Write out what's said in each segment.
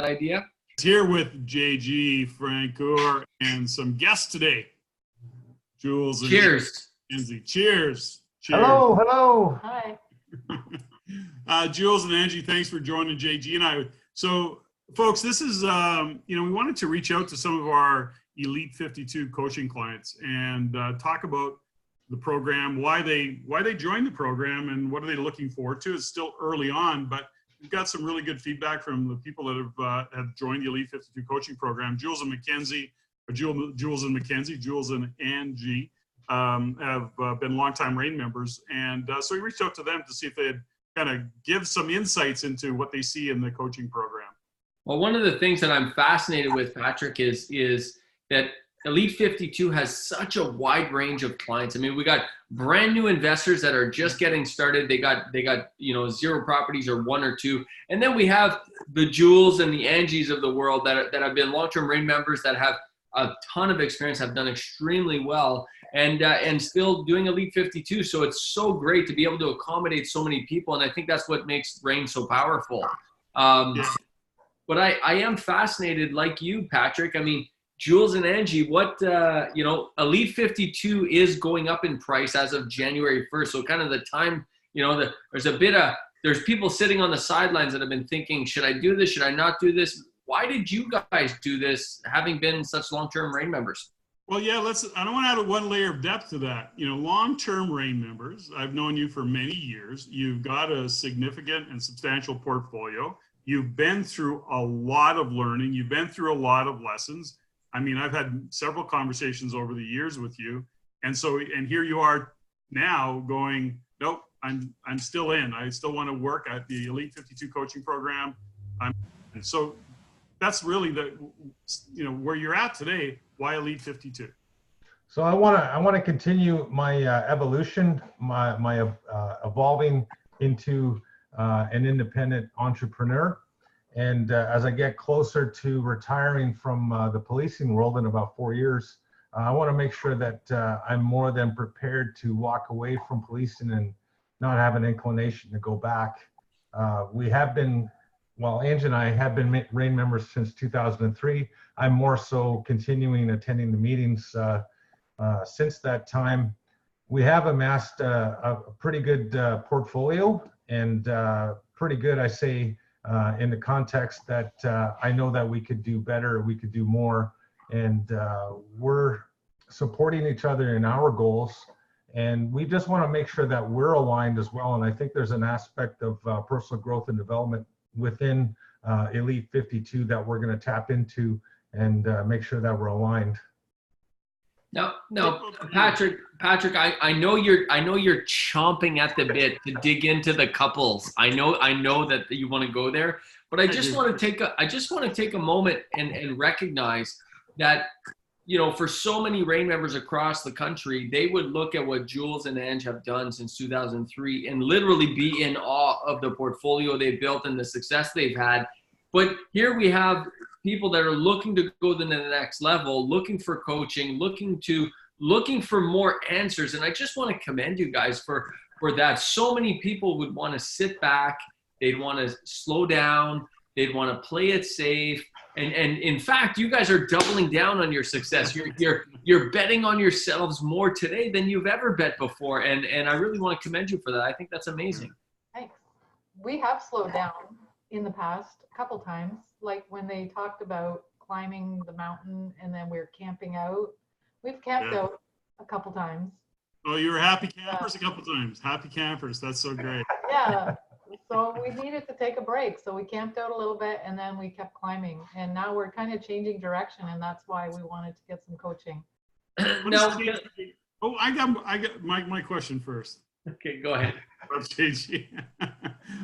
idea. Here with JG, Francoeur, and some guests today. Jules and Angie. Cheers. Hello, hello. Hi. Jules and Angie, thanks for joining JG and I. So, folks, this is, we wanted to reach out to some of our Elite 52 coaching clients and talk about the program, why they joined the program, and what are they looking forward to. It's still early on, but we've got some really good feedback from the people that have joined the Elite 52 coaching program. Jules and McKenzie, Jules and Angie have been longtime RAIN members, and so we reached out to them to see if they'd kind of give some insights into what they see in the coaching program. Well, one of the things that I'm fascinated with, Patrick, is that Elite 52 has such a wide range of clients. I mean, we got brand new investors that are just getting started. They got 0 properties or 1 or 2, and then we have the Jules and the Angies of the world that have been long-term RAIN members that have a ton of experience, have done extremely well, and still doing Elite 52. So it's so great to be able to accommodate so many people, and I think that's what makes RAIN so powerful. But I am fascinated, like you, Patrick. I mean, Jules and Angie, what, Elite 52 is going up in price as of January 1st. So kind of the time, there's people sitting on the sidelines that have been thinking, should I do this? Should I not do this? Why did you guys do this, having been such long-term RAIN members? Well, yeah, I don't want to add one layer of depth to that. Long-term RAIN members, I've known you for many years. You've got a significant and substantial portfolio. You've been through a lot of learning. You've been through a lot of lessons. I mean, I've had several conversations over the years with you. And here you are now going, nope, I'm still in. I still want to work at the Elite 52 coaching program. So that's really where you're at today. Why Elite 52? So I want to continue my evolution, my evolving into an independent entrepreneur. And as I get closer to retiring from the policing world in about 4 years, I want to make sure that I'm more than prepared to walk away from policing and not have an inclination to go back. Angie and I have been RAIN members since 2003. I'm more so continuing attending the meetings since that time. We have amassed a pretty good portfolio, and pretty good, I say, in the context that I know that we could do better, we could do more, and we're supporting each other in our goals, and we just want to make sure that we're aligned as well. And I think there's an aspect of personal growth and development within Elite 52 that we're going to tap into and make sure that we're aligned. No, Patrick, I know you're chomping at the bit to dig into the couples. I know that you want to go there, but I just want to take a moment and recognize that, for so many RAIN members across the country, they would look at what Jules and Ange have done since 2003 and literally be in awe of the portfolio they've built and the success they've had. But here we have people that are looking to go to the next level, looking for coaching, looking for more answers. And I just want to commend you guys for that. So many people would want to sit back, they'd want to slow down, they'd want to play it safe. And in fact, you guys are doubling down on your success. You're betting on yourselves more today than you've ever bet before. And I really want to commend you for that. I think that's amazing. Thanks. We have slowed down in the past a couple times, like when they talked about climbing the mountain and then we're camping out. We've camped out a couple times. Oh, you were happy campers a couple times. Happy campers. That's so great. Yeah. So we needed to take a break. So we camped out a little bit and then we kept climbing. And now we're kind of changing direction, and that's why we wanted to get some coaching. I got my question first. Okay, go ahead.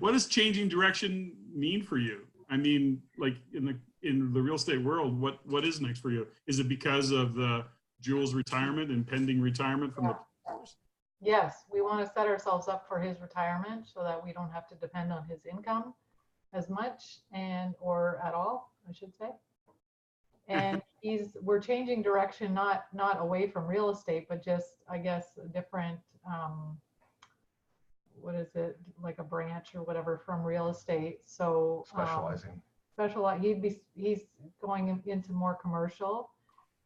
What does changing direction mean for you? I mean, like in the real estate world, what is next for you? Is it because of the Jules' retirement and pending retirement from the course? Yes, we want to set ourselves up for his retirement so that we don't have to depend on his income as much or at all, I should say. And we're changing direction, not away from real estate, but just, I guess, a different what is it, like a branch or whatever from real estate. So specializing. he's going into more commercial.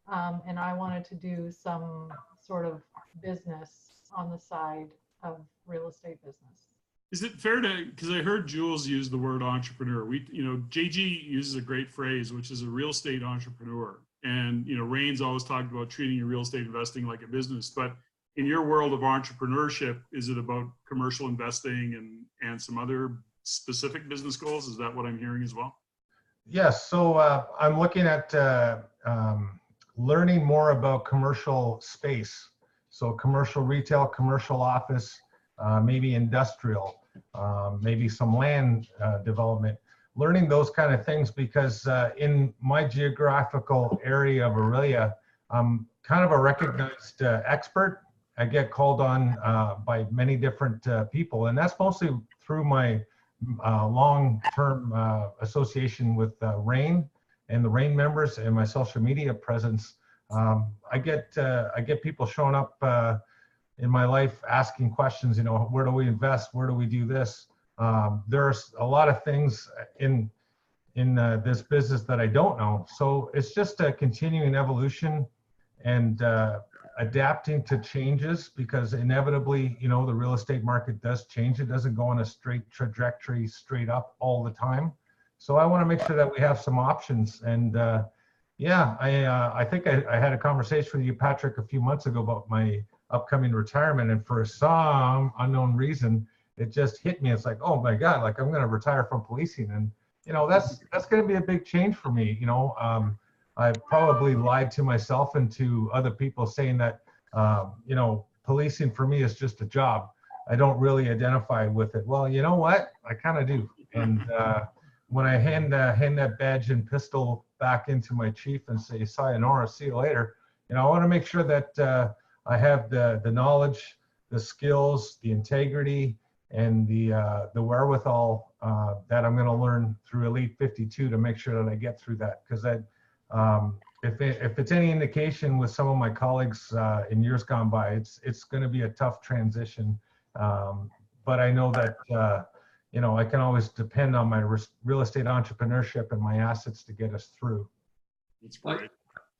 And I wanted to do some sort of business on the side of real estate business. Is it fair to, because I heard Jules use the word entrepreneur. JG uses a great phrase, which is a real estate entrepreneur. And, Rain's always talked about treating your real estate investing like a business. But in your world of entrepreneurship, is it about commercial investing and some other specific business goals? Is that what I'm hearing as well? Yes. So I'm looking at learning more about commercial space. So commercial retail, commercial office, maybe industrial, maybe some land development, learning those kind of things, because in my geographical area of Aurelia, I'm kind of a recognized expert. I get called on by many different people, and that's mostly through my long-term association with Rain and the Rain members and my social media presence. I get people showing up in my life asking questions, where do we invest? Where do we do this? There's a lot of things in this business that I don't know. So it's just a continuing evolution and adapting to changes, because inevitably, the real estate market does change. It doesn't go on a straight trajectory, straight up all the time. So I want to make sure that we have some options. And I think I had a conversation with you, Patrick, a few months ago about my upcoming retirement. And for some unknown reason, it just hit me. It's like, oh my God, like I'm going to retire from policing. And, that's going to be a big change for me. I probably lied to myself and to other people saying that, policing for me is just a job. I don't really identify with it. Well, you know what? I kind of do. And when I hand that badge and pistol back into my chief and say, sayonara, see you later, I want to make sure that I have the knowledge, the skills, the integrity, and the wherewithal that I'm going to learn through Elite 52 to make sure that I get through that. Because if it's any indication with some of my colleagues in years gone by, it's going to be a tough transition. But I know that I can always depend on my real estate entrepreneurship and my assets to get us through. That's great.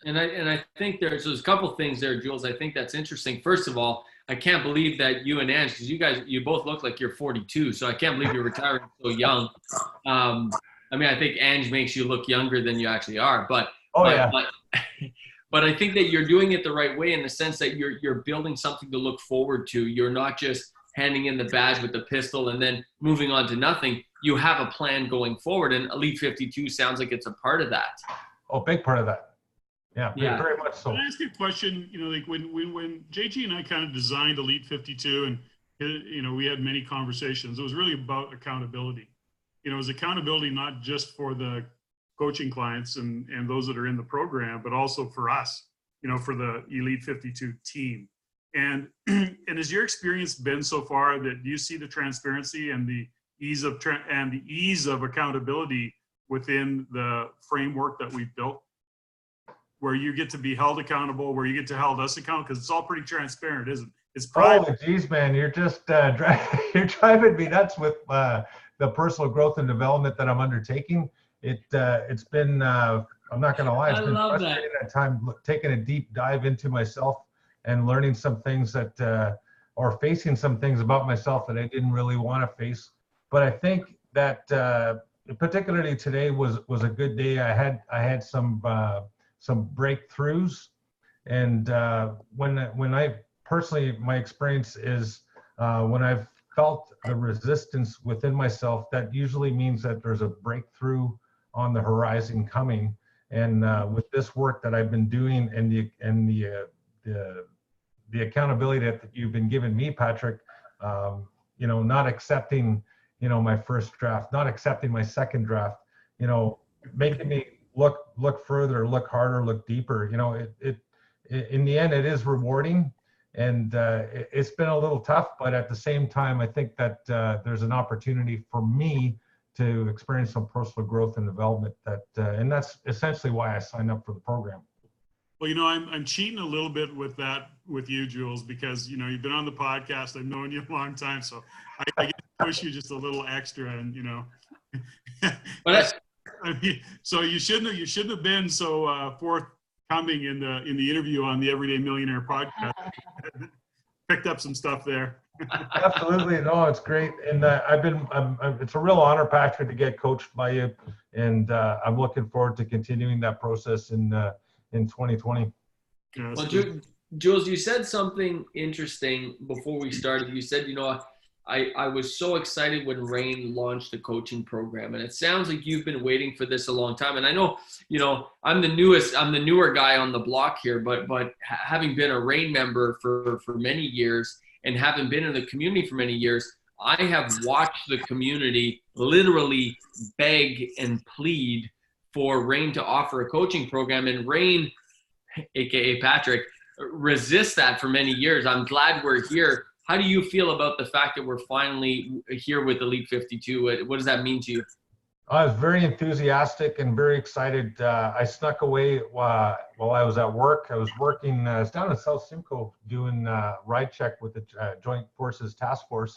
And I think there's a couple things there, Jules. I think that's interesting. First of all, I can't believe that you and Ange, because you both look like you're 42, so I can't believe you're retiring so young. I think Ange makes you look younger than you actually are, but I think that you're doing it the right way, in the sense that you're building something to look forward to. You're not just handing in the badge with the pistol and then moving on to nothing. You have a plan going forward, and Elite 52 sounds like it's a part of that. Oh, big part of that. Yeah, very much so. Can I ask you a question? Like when JG and I kind of designed Elite 52, and we had many conversations, it was really about accountability. It was accountability not just for the coaching clients and those that are in the program, but also for us, for the Elite 52 team. And has your experience been so far that you see the transparency and the ease of accountability within the framework that we've built, where you get to be held accountable, where you get to hold us accountable, because it's all pretty transparent, isn't it? It's private. Oh, geez, man, you're just you're driving me nuts with the personal growth and development that I'm undertaking. It's been I'm not going to lie, it's been frustrating at times, taking a deep dive into myself and learning some things that or facing some things about myself that I didn't really want to face. But I think that particularly today was a good day. I had some breakthroughs, and when I personally, my experience is when I've felt the resistance within myself, that usually means that there's a breakthrough on the horizon coming. And with this work that I've been doing and the accountability that you've been giving me, Patrick, not accepting my first draft, not accepting my second draft, making me look further, look harder, look deeper. In the end, it is rewarding, and it's been a little tough, but at the same time, I think that there's an opportunity for me to experience some personal growth and development, and that's essentially why I signed up for the program. Well, I'm cheating a little bit with you, Jules, because you've been on the podcast. I've known you a long time, so I get to push you just a little extra, and But So you shouldn't have been so forthcoming in the interview on the Everyday Millionaire podcast. Picked up some stuff there. Absolutely. No, it's great. And it's a real honor, Patrick, to get coached by you. And I'm looking forward to continuing that process in 2020. Yeah, Well, Jules, you said something interesting before we started. You said, I was so excited when Rain launched the coaching program, and it sounds like you've been waiting for this a long time. And I know, I'm the newer guy on the block here, but having been a Rain member for many years and having been in the community for many years, I have watched the community literally beg and plead for Rain to offer a coaching program, and Rain, aka Patrick, resist that for many years. I'm glad we're here. How do you feel about the fact that we're finally here with Elite 52? What does that mean to you? I was very enthusiastic and very excited. I snuck away while I was at work. I was working, I was down in South Simcoe doing ride check with the Joint Forces Task Force.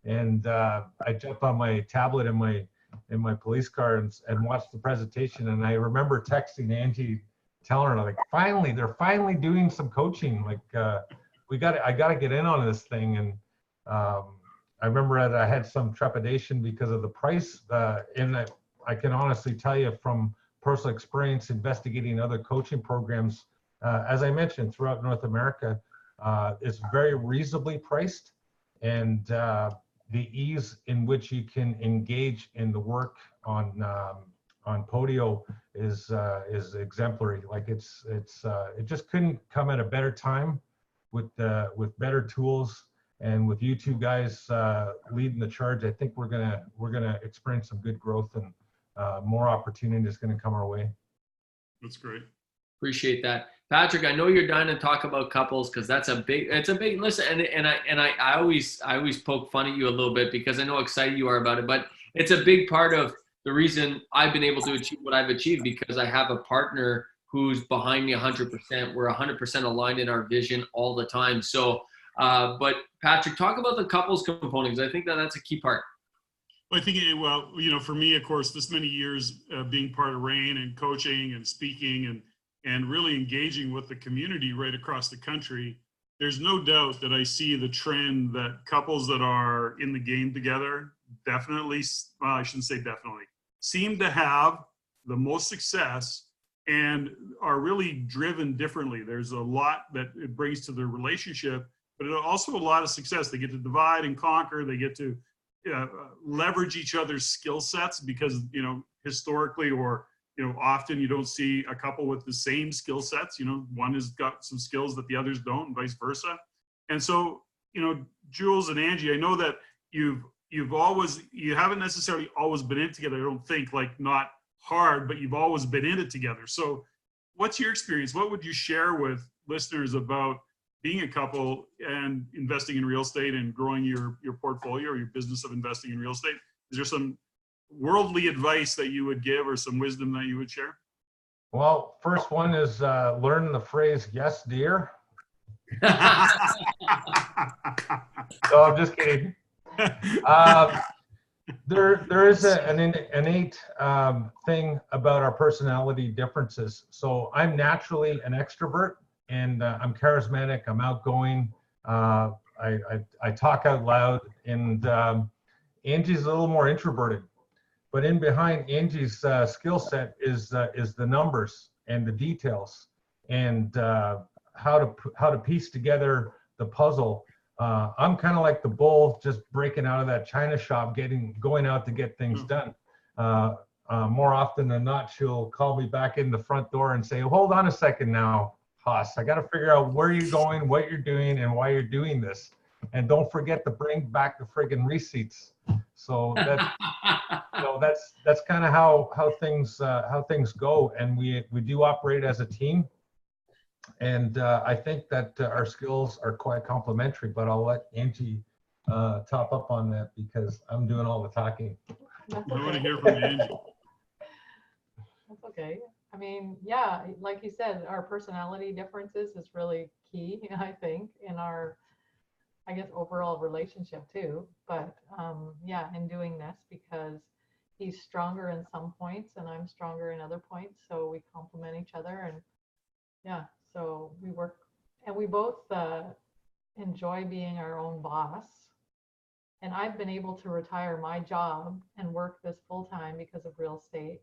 And I jumped on my tablet in my police car and watched the presentation. And I remember texting Angie, telling her, like, they're finally doing some coaching. Like, I got to get in on this thing. And I remember that I had some trepidation because of the price. And I can honestly tell you from personal experience investigating other coaching programs, as I mentioned, throughout North America, it's very reasonably priced. And the ease in which you can engage in the work on Podio is exemplary. Like it just couldn't come at a better time with better tools, and with you two guys leading the charge. I think we're gonna experience some good growth, and more opportunity is going to come our way. That's great. Appreciate that, Patrick. I know you're dying to talk about couples because it's a big listen, and I always poke fun at you a little bit because I know how excited you are about it, but it's a big part of the reason I've been able to achieve what I've achieved, because I have a partner who's behind me 100%. We're 100% aligned in our vision all the time. So, but Patrick, talk about the couples components. I think that's a key part. Well, I think, for me, of course, this many years being part of RAIN and coaching and speaking and really engaging with the community right across the country, there's no doubt that I see the trend that couples that are in the game together definitely, well, I shouldn't say definitely, seem to have the most success and are really driven differently. There's a lot that it brings to their relationship, but also a lot of success. They get to divide and conquer. They get to leverage each other's skill sets because, historically or, often you don't see a couple with the same skill sets. One has got some skills that the others don't, and vice versa. And so, Jules and Angie, I know that you haven't necessarily always been in it together. I don't think, like, not hard, but you've always been in it together. So what's your experience? What would you share with listeners about being a couple and investing in real estate and growing your portfolio or your business of investing in real estate? Is there some worldly advice that you would give or some wisdom that you would share? Well, first one is learn the phrase, "Yes, dear." No, I'm just kidding. There is an innate thing about our personality differences. So I'm naturally an extrovert, and I'm charismatic. I'm outgoing. I talk out loud, and Angie's a little more introverted. But in behind Angie's skill set is the numbers and the details, and how to piece together the puzzle. I'm kind of like the bull, just breaking out of that china shop, going out to get things done. More often than not, she'll call me back in the front door and say, "Hold on a second now, Haas. I got to figure out where you're going, what you're doing, and why you're doing this. And don't forget to bring back the friggin' receipts." So that's kind of how things go, and we do operate as a team. And I think that our skills are quite complementary, but I'll let Angie top up on that because I'm doing all the talking. That's I want to okay. hear from Angie. That's okay. I mean, yeah, like you said, our personality differences is really key, I think, in our, I guess, overall relationship too. But yeah, in doing this, because, he's stronger in some points and I'm stronger in other points. So we complement each other, and yeah, so we work, and we both enjoy being our own boss. And I've been able to retire my job and work this full time because of real estate.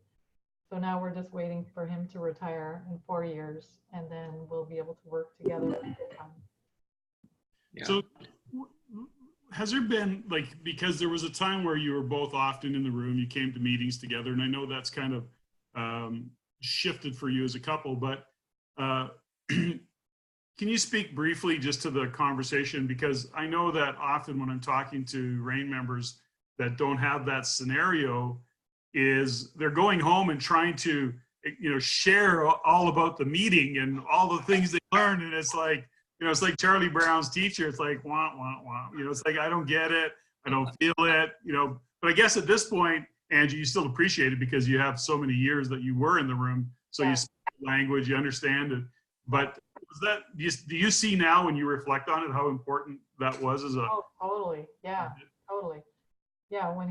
So now we're just waiting for him to retire in 4 years, and then we'll be able to work together full time. Yeah. So has there been, like, because there was a time where you were both often in the room, you came to meetings together, and I know that's kind of shifted for you as a couple, but can you speak briefly just to the conversation? Because I know that often when I'm talking to RAIN members that don't have that scenario, is they're going home and trying to, you know, share all about the meeting and all the things they learned. And it's like, you know, it's like Charlie Brown's teacher. It's like, wah, wah, wah. You know, it's like, I don't get it. I don't feel it, you know. But I guess at this point, Angie, you still appreciate it because you have so many years that you were in the room. So you speak the language, you understand it. But was that, do you see now when you reflect on it how important that was as a... Oh, totally. Yeah, totally. Yeah, when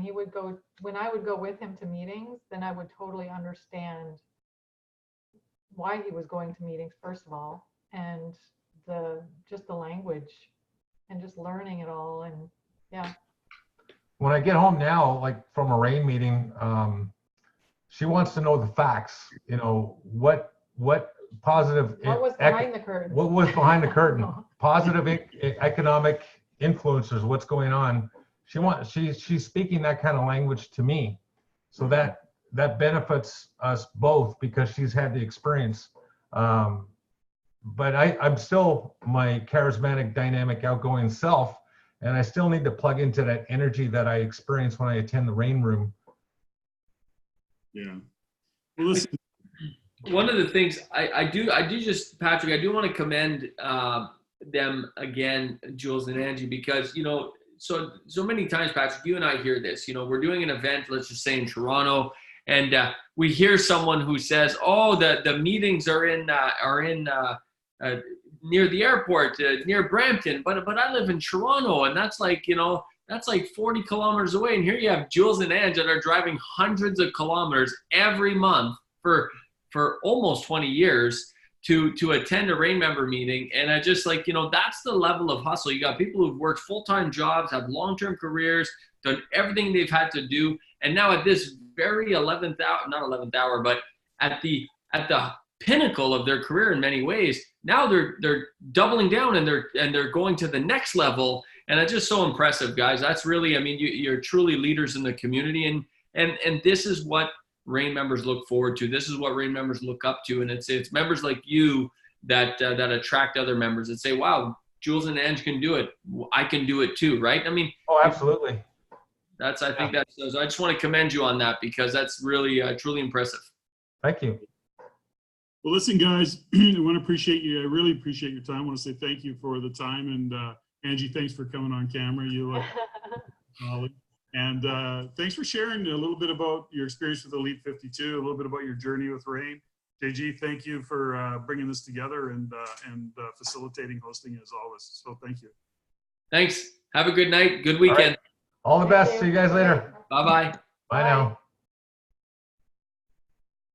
I would go with him to meetings, then I would totally understand why he was going to meetings, first of all, and just the language and just learning it all. And yeah. When I get home now, like from a RAIN meeting, she wants to know the facts. You know, what positive... What was behind the curtain? What was behind the curtain? Positive economic influences, what's going on. She's speaking that kind of language to me. So that benefits us both because she's had the experience. But I'm still my charismatic, dynamic, outgoing self, and I still need to plug into that energy that I experience when I attend the RAIN room. Yeah. Well, listen. One of the things I do just, Patrick, I do want to commend them again, Jules and Angie, because, you know, so many times, Patrick, you and I hear this, you know, we're doing an event, let's just say in Toronto, and we hear someone who says, oh, the meetings are in near the airport, near Brampton, but I live in Toronto, and that's like, you know, that's like 40 kilometers away. And here you have Jules and Angie that are driving hundreds of kilometers every month for almost 20 years to attend a RAIN member meeting. And I just, like, you know, that's the level of hustle. You got people who've worked full-time jobs, have long-term careers, done everything they've had to do. And now at this very 11th hour, not 11th hour, but at the pinnacle of their career in many ways, now they're doubling down and they're going to the next level. And it's just so impressive, guys. That's really, I mean, you're truly leaders in the community, and this is what RAIN members look forward to. This is what RAIN members look up to, and it's members like you that attract other members and say, wow, Jules and Ange can do it. I can do it too, right? I mean, oh, absolutely. I think I just want to commend you on that because that's really truly impressive. Thank you. Well, listen, guys, I want to appreciate you. I really appreciate your time. I want to say thank you for the time. And Angie, thanks for coming on camera. You look solid. And thanks for sharing a little bit about your experience with Elite 52, a little bit about your journey with RAIN. JG, thank you for bringing this together and facilitating hosting as always. So thank you. Thanks. Have a good night. Good weekend. All the best. See you guys later. Bye-bye. Bye now.